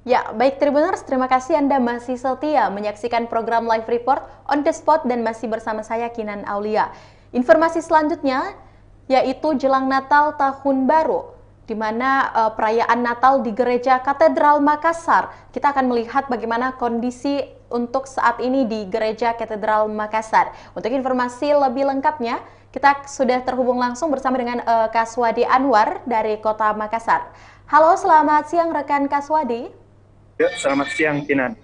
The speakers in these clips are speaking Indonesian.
Ya, baik Tribuners, terima kasih Anda masih setia menyaksikan program Live Report on the Spot dan masih bersama saya Kinan Aulia. Informasi selanjutnya yaitu jelang Natal Tahun Baru, di mana perayaan Natal di Gereja Katedral Makassar. Kita akan melihat bagaimana kondisi untuk saat ini di Gereja Katedral Makassar. Untuk informasi lebih lengkapnya, kita sudah terhubung langsung bersama dengan Kaswadi Anwar dari Kota Makassar. Halo, selamat siang rekan Kaswadi. Ya, selamat siang, Kinan.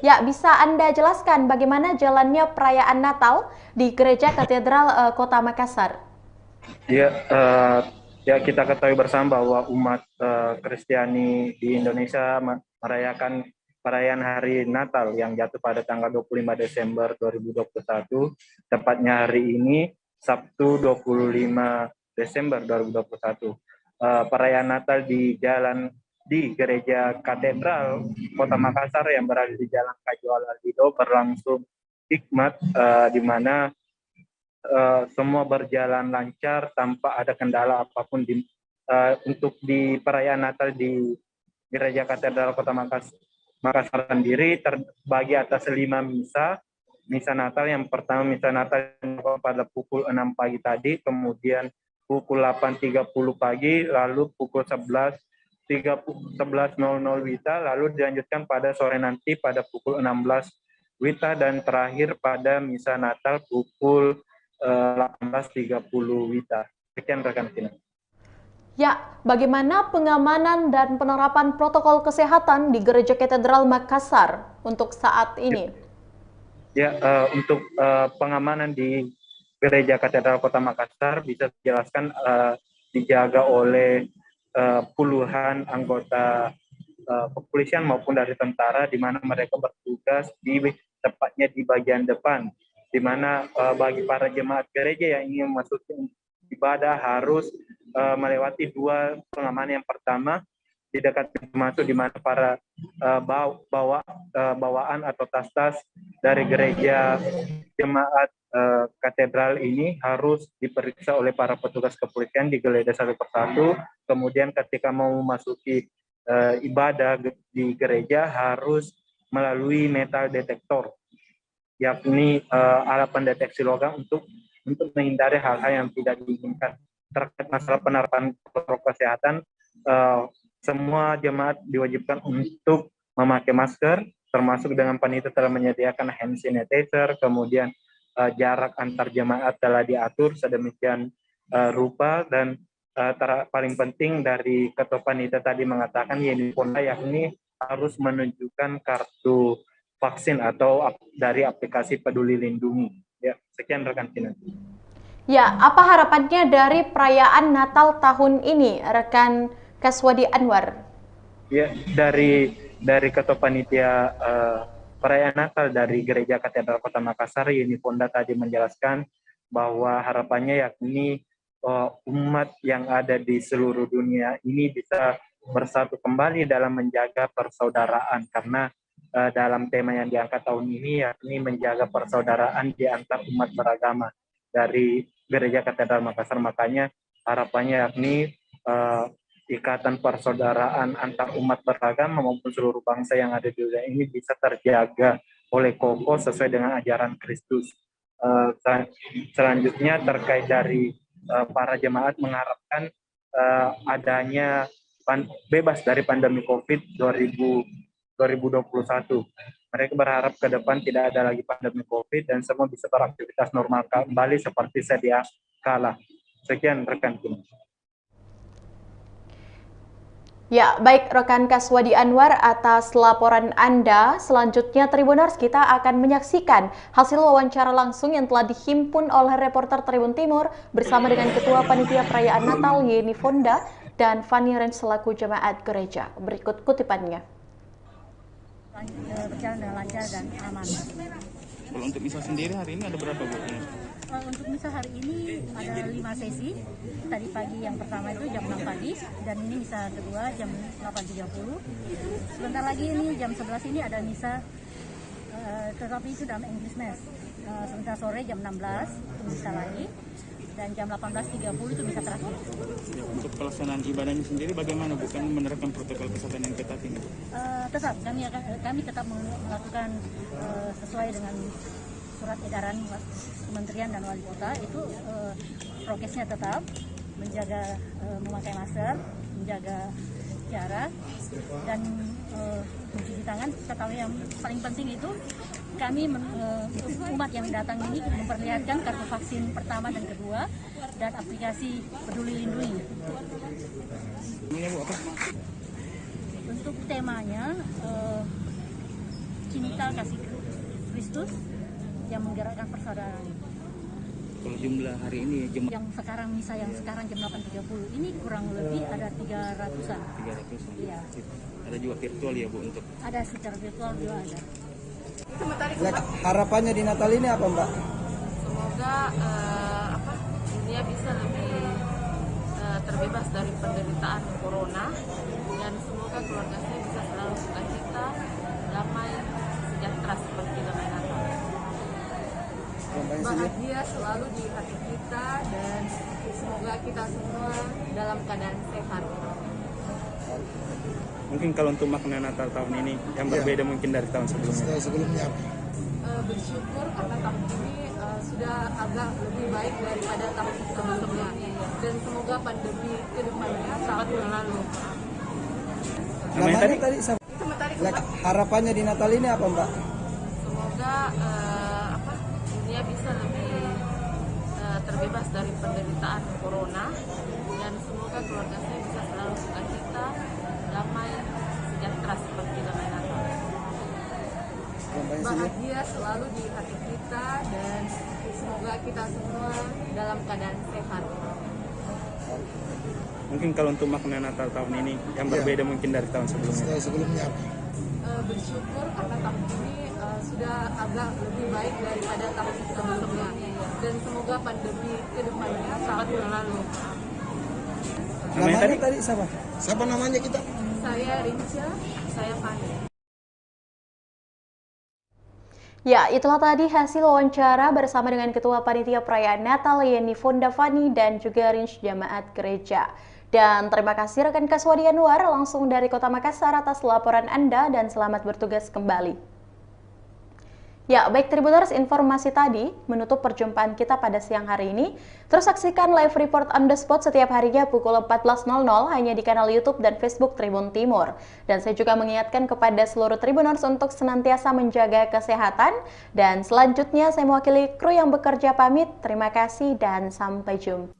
Ya, bisa Anda jelaskan bagaimana jalannya perayaan Natal di Gereja Katedral Kota Makassar? Ya, ya kita ketahui bersama bahwa umat Kristiani di Indonesia merayakan perayaan hari Natal yang jatuh pada tanggal 25 Desember 2021, tepatnya hari ini, Sabtu 25 Desember 2021. Perayaan Natal di Gereja Katedral Kota Makassar yang berada di Jalan Kajual Aldido berlangsung hikmat, di mana semua berjalan lancar tanpa ada kendala apapun untuk di perayaan Natal di Gereja Katedral Kota Makassar sendiri terbagi atas 5 misa Natal. Yang pertama misa Natal pada pukul 6 pagi tadi, kemudian pukul 8.30 pagi, lalu pukul 11.00 WITA, lalu dilanjutkan pada sore nanti pada pukul 16 WITA, dan terakhir pada misa Natal pukul 18.30 WITA. Sekian rekan Tina. Ya, bagaimana pengamanan dan penerapan protokol kesehatan di Gereja Katedral Makassar untuk saat ini? Ya, untuk pengamanan di Gereja Katedral Kota Makassar bisa dijelaskan dijaga oleh puluhan anggota kepolisian maupun dari tentara, di mana mereka bertugas tepatnya di bagian depan, di mana bagi para jemaat gereja yang ingin memasuki ibadah harus melewati dua pengamanan. Yang pertama di dekat pintu masuk, di mana para bawaan atau tas-tas dari gereja jemaat katedral ini harus diperiksa oleh para petugas kepolisian, digeledah satu persatu. Kemudian ketika mau memasuki ibadah di gereja harus melalui metal detektor, yakni alat pendeteksi logam untuk menghindari hal-hal yang tidak diinginkan. Terkait masalah penerapan protokol kesehatan, semua jemaat diwajibkan untuk memakai masker, termasuk dengan panitia telah menyediakan hand sanitizer, kemudian jarak antar jemaat telah diatur sedemikian rupa, dan paling penting dari ketua panitia tadi mengatakan yakni harus menunjukkan kartu vaksin atau dari aplikasi Peduli Lindungi. Ya, sekian rekan Tina. Ya, apa harapannya dari perayaan Natal tahun ini, rekan Kaswadi Anwar? Ya, dari ketua panitia perayaan Natal dari Gereja Katedral Kota Makassar, Yeni Fonda tadi menjelaskan bahwa harapannya yakni umat yang ada di seluruh dunia ini bisa bersatu kembali dalam menjaga persaudaraan, karena dalam tema yang diangkat tahun ini yakni menjaga persaudaraan di antar umat beragama dari Gereja Katedral Makassar. Makanya harapannya yakni ikatan persaudaraan antar umat beragama maupun seluruh bangsa yang ada di dunia ini bisa terjaga oleh kokoh sesuai dengan ajaran Kristus. Selanjutnya terkait dari para jemaat mengharapkan adanya bebas dari pandemi COVID 2021. Mereka berharap ke depan tidak ada lagi pandemi COVID dan semua bisa beraktivitas normal kembali seperti sedia kala. Sekian rekan Tina. Ya, baik rekan Kaswadi Anwar atas laporan Anda. Selanjutnya Tribuners, kita akan menyaksikan hasil wawancara langsung yang telah dihimpun oleh reporter Tribun Timur bersama dengan Ketua Panitia Perayaan Natal Yeni Fonda dan Fanny Ren selaku jemaat gereja. Berikut kutipannya. Berjalan dengan lancar dan aman. Kalau untuk misa sendiri hari ini ada berapa, Bu? Untuk misa hari ini ada 5 sesi. Tadi pagi yang pertama itu jam 6 pagi, dan ini misa kedua jam 8.30. Sebentar lagi ini jam 11 ini ada misa, tetapi itu dalam English Mass. Sebentar sore jam 16 itu misa lagi. dan jam 18.30 itu bisa terakhir. Untuk pelaksanaan ibadahnya sendiri bagaimana Bu? Kan menerapkan protokol kesehatan yang ketat ini. Tetap kami tetap melakukan sesuai dengan surat edaran Kementerian dan Wali Kota itu prokesnya tetap menjaga memakai masker, menjaga jarak dan mencuci tangan. Tetapi yang paling penting itu kami umat yang datang ini memperlihatkan kartu vaksin pertama dan kedua dan aplikasi Peduli Lindungi. Namanya Bu apa? Untuk temanya cinta kasih Kristus yang menggerakkan persaudaraan. Kalau jumlah hari ini jemaah Yang sekarang misa yang sekarang jam 8.30 ini kurang lebih ada 300-an. 300. Iya. Ada juga virtual ya Bu untuk Ada secara virtual juga ada. Harapannya di Natal ini apa, Mbak? Semoga dunia bisa lebih terbebas dari penderitaan corona dan semoga keluarga saya bisa selalu sukacita, damai, sejahtera seperti damai Natal. Bahagia selalu di hati kita dan semoga kita semua dalam keadaan sehat. mungkin kalau untuk makna Natal tahun ini yang berbeda mungkin dari tahun sebelumnya. Bersyukur karena tahun ini sudah agak lebih baik daripada tahun sebelumnya dan semoga pandemi kedepannya sangat berlalu. Namanya tadi siapa? Harapannya di Natal ini apa, Mbak? Semoga dunia bisa lebih terbebas dari penderitaan corona dan semoga keluarga saya bisa selalu sukacita, damai, sejahtera seperti damai Natal. Bahagia selalu di hati kita dan semoga kita semua dalam keadaan sehat. Mungkin kalau untuk makna Natal tahun ini yang berbeda mungkin dari tahun sebelumnya. Bersyukur karena tahun ini sudah agak lebih baik daripada tahun sebelumnya dan semoga pandemi kedepannya sangat berlalu. Namanya tadi siapa? Siapa namanya kita? Saya Rinca, saya Fani. Ya, itulah tadi hasil wawancara bersama dengan Ketua Panitia Perayaan Natal Yeni Fondafani dan juga Rinch Jamaat Gereja. Dan terima kasih rekan Kaswadi Anwar langsung dari Kota Makassar atas laporan Anda dan selamat bertugas kembali. Ya, baik Tribuners, informasi tadi menutup perjumpaan kita pada siang hari ini. Terus saksikan live report on the spot setiap harinya pukul 14.00 hanya di kanal YouTube dan Facebook Tribun Timur. Dan saya juga mengingatkan kepada seluruh Tribuners untuk senantiasa menjaga kesehatan. Dan selanjutnya saya mewakili kru yang bekerja pamit. Terima kasih dan sampai jumpa.